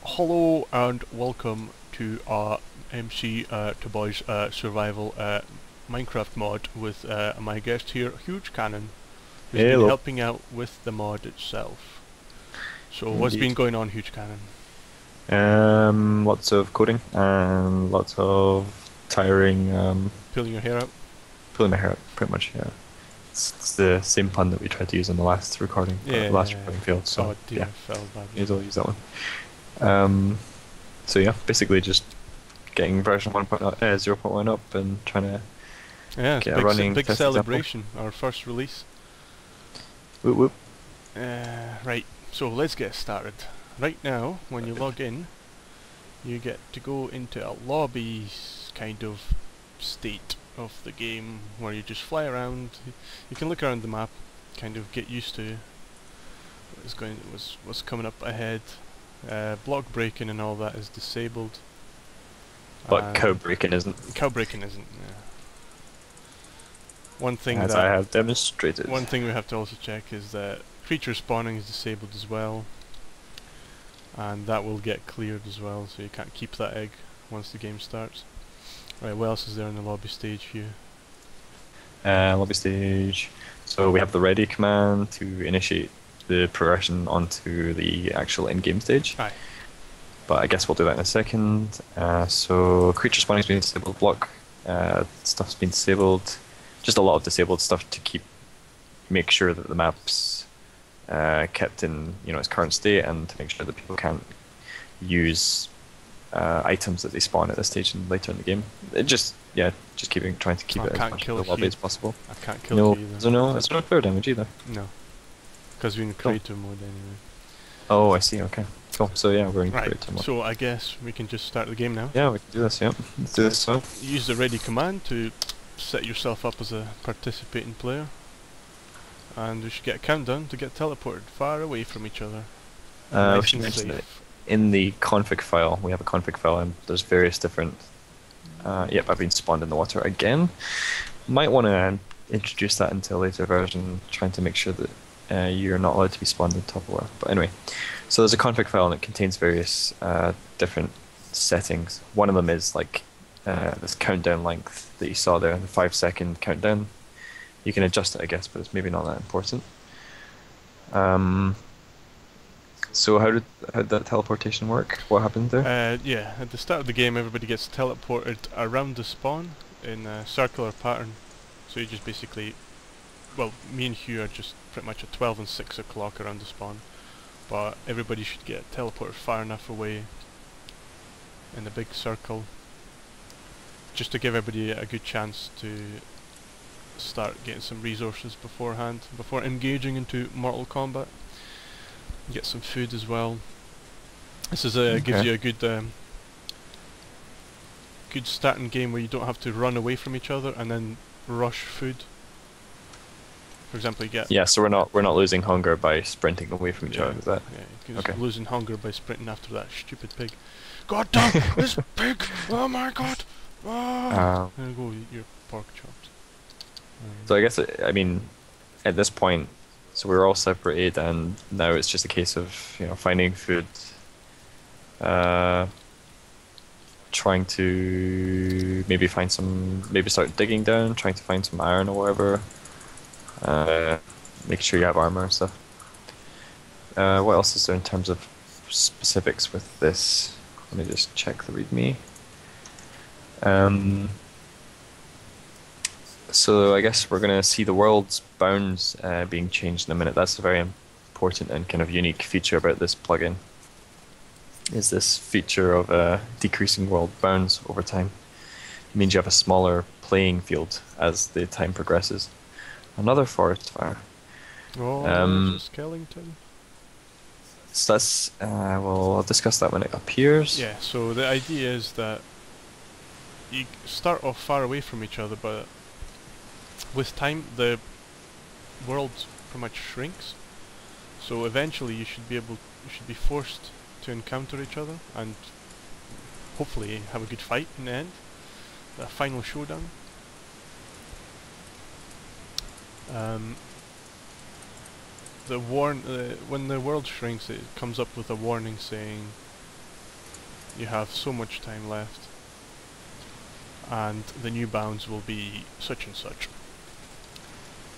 Hello and welcome to our MC tehboyz survival Minecraft mod with my guest here, hugecannon, who's been Hello. helping out with the mod itself. So what's been Indeed. going on, hugecannon? Lots of coding and lots of tiring, Pulling your hair out? pulling my hair out, pretty much, yeah. It's the same pun that we tried to use in the last recording, but the last Yeah. recording failed, so Oh dear, yeah, fell badly. may as well use that one. Um, so yeah, basically just getting version 0.1 up and trying to Yeah, it's a get a running big test example. celebration, our first release. Whoop whoop. Right, so let's get started. Right now, when you log in, you get to go into a lobby kind of state of the game where you just fly around. You can look around the map, kind of get used to what's coming up ahead. Block breaking and all that is disabled. But code breaking isn't, Cow breaking isn't. Yeah. One thing as I have demonstrated. one thing we have to also check is that creature spawning is disabled as well, and that will get cleared as well, so you can't keep that egg once the game starts. Right, what else is there in the lobby stage view? Lobby stage. So we have the ready command to initiate the progression onto the actual in-game stage. Aye. But I guess we'll do that in a second. So creature spawning's been disabled, block stuff's been disabled. Just a lot of disabled stuff to make sure that the map's kept in its current state, and to make sure that people can't use items that they spawn at this stage and later in the game. Just trying to keep I it as can't much kill of the lobby you. as possible. I can't kill No, you either. there's no clear damage either. No, because we're in Cool. creator mode anyway. Oh, I see. Okay, cool. So yeah, we're in Right, creator mode. so I guess we can just start the game now. Yeah, we can do this. Yeah, let's do this. So Use the ready command to set yourself up as a participating player, and we should get a countdown to get teleported far away from each other. we Nice should and mention that safe. in the config file, we have a config file, and there's various different. Yep, I've been spawned in the water again. Might want to introduce that into a later version, trying to make sure that you're not allowed to be spawned in top water. But anyway, so there's a config file and it contains various different settings. One of them is like this countdown length that you saw there, the 5-second countdown. You can adjust it, I guess, but it's maybe not that important. So how did that teleportation work? What happened there? Yeah, at the start of the game everybody gets teleported around the spawn in a circular pattern. So you just basically, well, me and Hugh are just pretty much at 12 and 6 o'clock around the spawn, but everybody should get teleported far enough away in the big circle, just to give everybody a good chance to start getting some resources beforehand, before engaging into Mortal Kombat. Get some food as well. This is gives Okay. you a good starting game where you don't have to run away from each other and then rush food. For example, you get Yeah, so we're not losing hunger by sprinting away from each yeah, other. Is that you're okay? losing hunger by sprinting after that stupid pig. God damn this pig! Oh my god! Ah! Um, There you go, your pork chops. so I guess I mean, at this point, so we're all separated, and now it's just a case of finding food, trying to maybe start digging down, trying to find some iron or whatever. Make sure you have armor and stuff. What else is there in terms of specifics with this? Let me just check the README. So I guess we're going to see the world's bounds being changed in a minute. That's a very important and kind of unique feature about this plugin. Is this feature of decreasing world bounds over time. It means you have a smaller playing field as the time progresses. Another forest fire. Oh, Um, there's a skeleton. So that's well, I'll discuss that when it appears. Yeah, so the idea is that you start off far away from each other, but with time the world pretty much shrinks. So eventually you should be forced to encounter each other and hopefully have a good fight in the end. The final showdown. When the world shrinks, it comes up with a warning saying You have so much time left, and the new bounds will be such and such.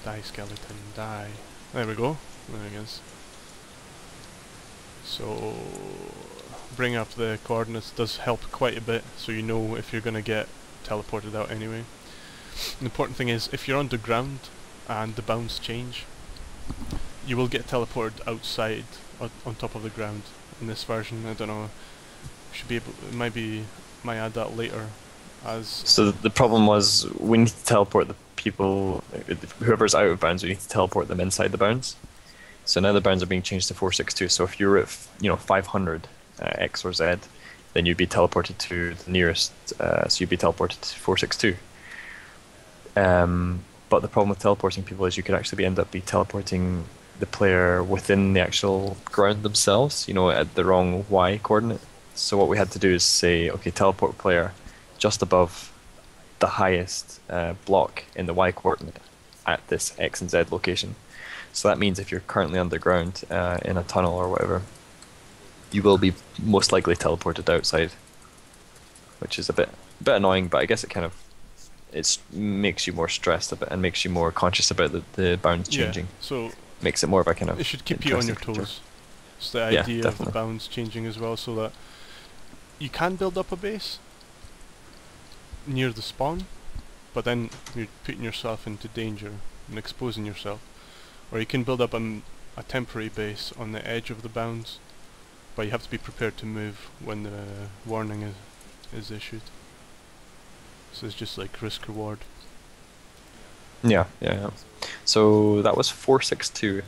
Die skeleton, die. There we go. There it is. So bring up the coordinates does help quite a bit, so you know if you're going to get teleported out anyway. The important thing is, if you're underground and the bounds change, you will get teleported outside on top of the ground in this version. I don't know. Should be able. Might add that later. As So the problem was we need to teleport the people, whoever's out of bounds. We need to teleport them inside the bounds. So now the bounds are being changed to 462. So if you're at 500 X or Z, then you'd be teleported to the nearest. So you'd be teleported to 462. But the problem with teleporting people is you could actually end up teleporting the player within the actual ground themselves, at the wrong Y coordinate. So what we had to do is say, okay, teleport player just above the highest block in the Y coordinate at this X and Z location. So that means if you're currently underground in a tunnel or whatever, you will be most likely teleported outside, which is a bit annoying, but I guess it makes you more stressed a bit and makes you more conscious about the bounds changing. Yeah, so makes it more of a kind of. It should keep you on your toes. It's the idea of the bounds changing as well, so that you can build up a base near the spawn, but then you're putting yourself into danger and exposing yourself. Or you can build up a temporary base on the edge of the bounds, but you have to be prepared to move when the warning is issued. So it's just like risk reward. Yeah. So that was 462.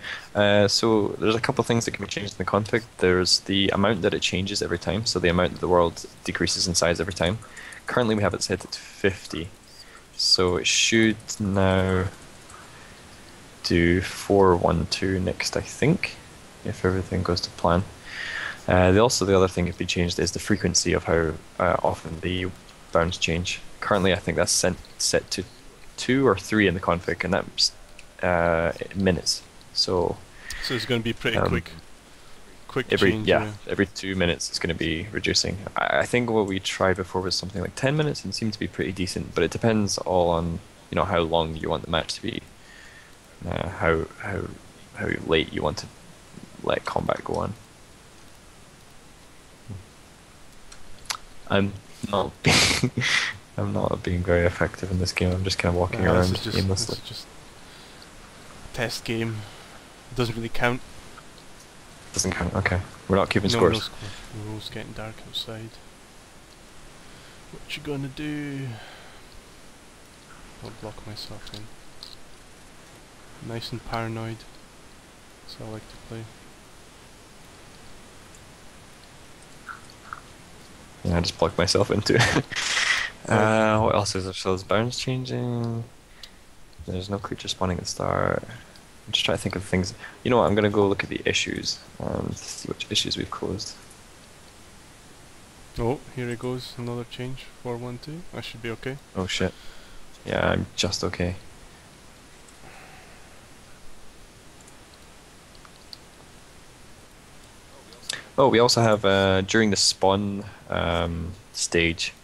So there's a couple of things that can be changed in the config. There's the amount that it changes every time, so the amount that the world decreases in size every time. Currently we have it set at 50, so it should now do 412 next, I think, if everything goes to plan. The other thing that can be changed is the frequency of how often the bounds change. Currently I think that's set to 2 or 3 in the config, and that's minutes. So it's going to be pretty quick every change. Every 2 minutes it's going to be reducing. I think what we tried before was something like 10 minutes, and it seemed to be pretty decent. But it depends all on how long you want the match to be, how late you want to let combat go on. I'm not being very effective in this game. I'm just kind of walking around aimlessly. This is just a test game. It doesn't really count. Doesn't count. Okay, we're not keeping scores. No score. The road's getting dark outside. What you gonna do? I'll block myself in. Nice and paranoid. That's how I like to play. Yeah, I just plugged myself into it. What else is there? So there's bounds changing. There's no creature spawning at the start. I'm just trying to think of things. You know what? I'm going to go look at the issues and see which issues we've closed. Oh, here it goes. Another change. 412. I should be okay. Oh shit. Yeah, I'm just okay. Oh, we also have during the spawn stage,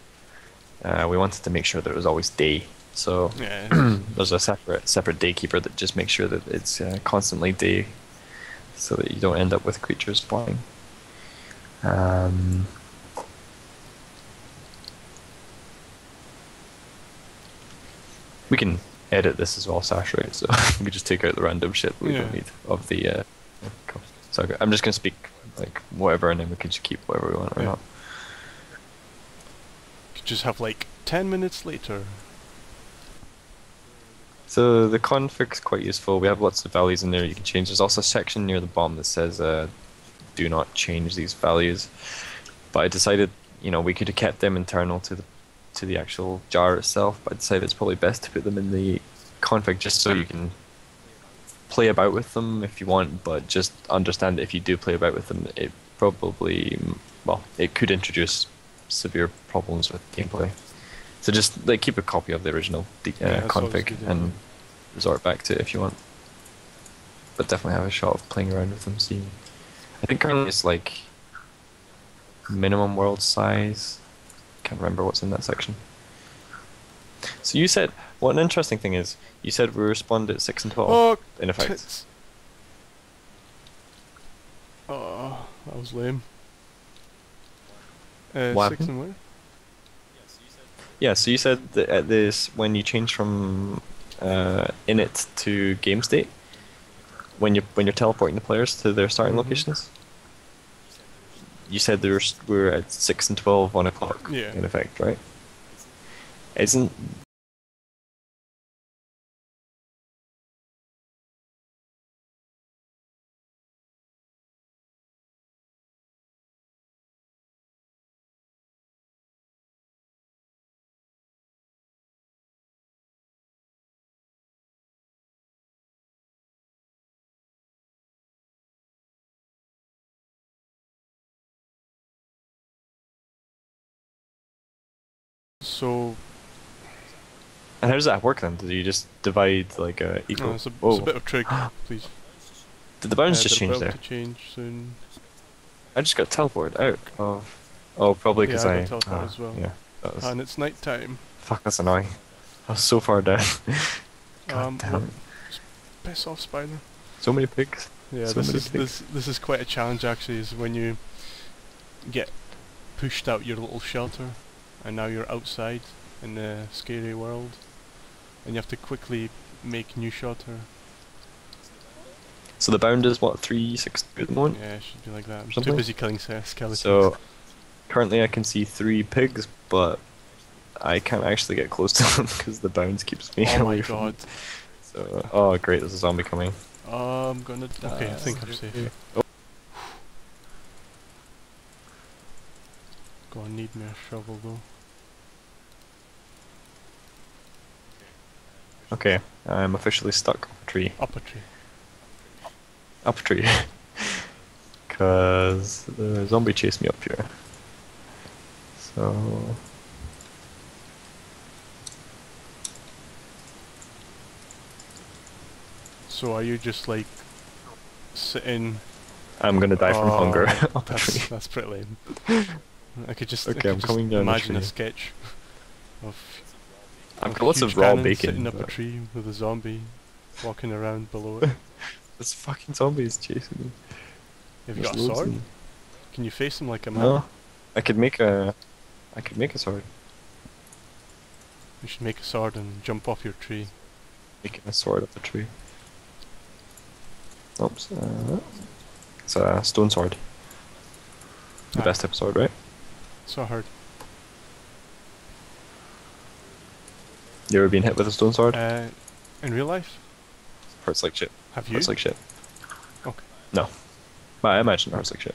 we wanted to make sure that it was always day. So yeah, there's a separate daykeeper that just makes sure that it's constantly day, so that you don't end up with creatures spawning. We can edit this as well, Sash, right? So we can just take out the random shit we don't need of the. Cool. So I'm just gonna speak like whatever, and then we can just keep whatever we want or not. You could just have like 10 minutes later. So the config's quite useful. We have lots of values in there you can change. There's also a section near the bottom that says do not change these values. But I decided, we could have kept them internal to the actual jar itself, but I decided it's probably best to put them in the config just so you can play about with them if you want, but just understand that if you do play about with them, it probably, it could introduce severe problems with gameplay. So just keep a copy of the original config and resort back to it if you want. But definitely have a shot of playing around with them, seeing. I think currently it's minimum world size. Can't remember what's in that section. So you said, what an interesting thing is, you said we respond at 6 and 12, Oh, in effect. tits. Oh, that was lame. What 6 happened? and where? Yeah, so you said that at this, when you change from init to game state, when you're teleporting the players to their starting locations, you said we're at 6 and 12 on a clock, Yeah. in effect, right? Isn't So, and how does that work then? Do you just divide like no, equal? it's a Oh, bit of trig, please. did the bounds just They're change about there? to change soon. I just got teleported out of. Oh, probably because Yeah, I got teleported as well. yeah, that was. And it's night time. Fuck, that's annoying. I was so far down. God damn it. Piss off, spider. So many pigs. Yeah, So many pigs. this is quite a challenge actually. Is when you get pushed out your little shelter, and now you're outside in the scary world, and you have to quickly make new shelter. So the bound is what, 362 at the moment? Yeah, it should be like that. I'm too Something? busy killing skeletons. So currently I can see 3 pigs, but I can't actually get close to them because the bounds keeps me oh my away from god. them. So, oh great, there's a zombie coming. I'm gonna. Okay, I think I'm safe. Oh. Gonna need me a shovel though. Okay, I'm officially stuck up a tree. Up a tree. Up a tree. Because the zombie chased me up here. So... So are you just like sitting? I'm gonna die from hunger up a That's tree. that's pretty lame. I could just Okay, I could I'm just coming down the imagine a tree. sketch of I've got lots of raw Hugecannon bacon. sitting up a but tree with a zombie walking around below it. This fucking zombie is chasing me. Have you There's got a loads sword? of them. Can you face him like a man? No, I could make a sword. You should make a sword and jump off your tree. Making a sword up a tree. Oops. It's a stone sword. The Ah. best type of sword, right? So I heard. You ever been hit with a stone sword? In real life? Hurts like shit. Have you? Hurts like shit. Okay. No. But I imagine it hurts like shit.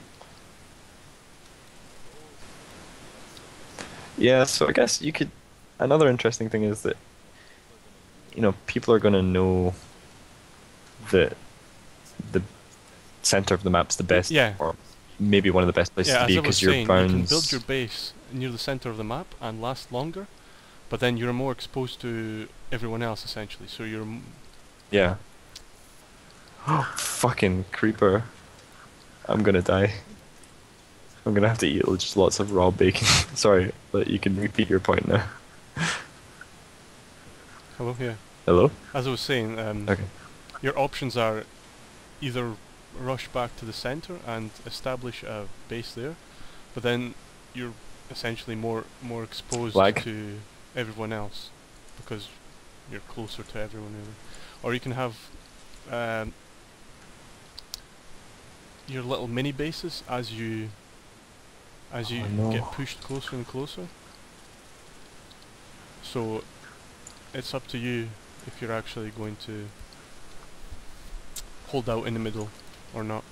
Yeah, so I guess you could... Another interesting thing is that, you know, people are going to know that the center of the map's the best, Yeah. or maybe one of the best places Yeah, to as be I was because your saying, you can bounds... build your base near the center of the map and last longer, but then you're more exposed to everyone else essentially. So you're Yeah. Fucking creeper. I'm gonna die. I'm gonna have to eat just lots of raw bacon. Sorry, but you can repeat your point now. hello, yeah. Hello? As I was saying, Okay. your options are either rush back to the center and establish a base there, but then you're essentially more exposed Lag. to everyone else because you're closer to everyone really. Or you can have your little mini bases as you Oh, no. get pushed closer and closer. So it's up to you if you're actually going to hold out in the middle or not.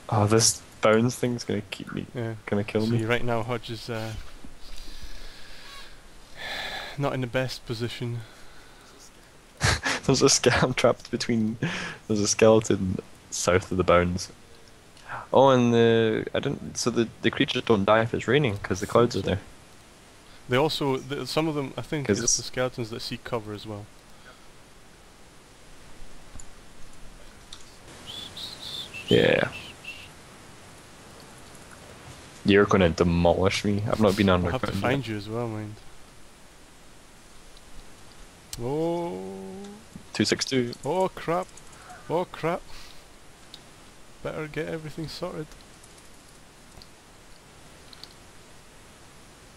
Oh, this bounce thing's gonna keep me... Yeah. Gonna kill See, me. right now Hodge is not in the best position. There's I'm trapped between... There's a skeleton south of the bounds. Oh, and I don't... So the creatures don't die if it's raining, because the clouds are there. They also, some of them, I think, 'Cause it's the it's- skeletons that seek cover as well. Yeah. You're gonna demolish me. I've not been I'll have to underground find yet. you as well, mind. Oh, 262. oh crap. Oh crap. Better get everything sorted.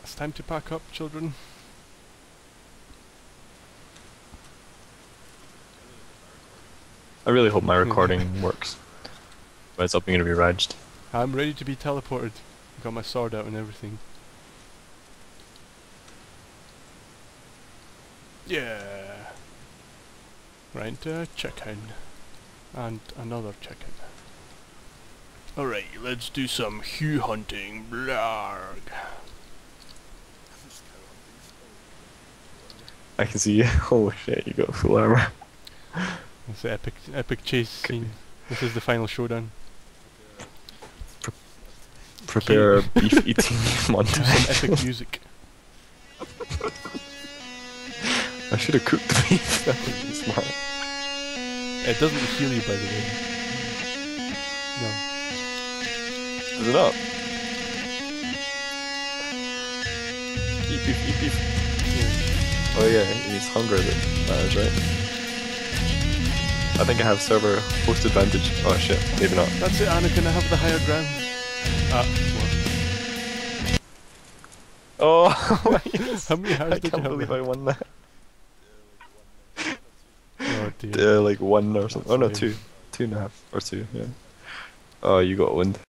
It's time to pack up, children. I really hope my recording works. But it's up going to be raged. I'm ready to be teleported. Got my sword out and everything. Yeah. Right into a chicken. And another chicken. Alright, let's do some hue hunting. Blarg. I can see you. Oh shit, you got full armor. It's the epic chase scene. This is the final showdown. Prepare a beef eating Do some montage. epic music. I should have cooked the beef. That would be smart. It doesn't heal you, by the way. No. Is it up? Eat beef, eat beef. Yeah. Oh yeah, it's hunger that matters, right? I think I have server host advantage. Oh shit, maybe not. That's it, Anakin, I have the higher ground. Ah, Oh, yes. How many hearts I did you can't have? believe I won that. Oh dear. Like 1 or something. That's Oh no, lame. 2. 2.5 or 2, yeah. Oh, you got owned.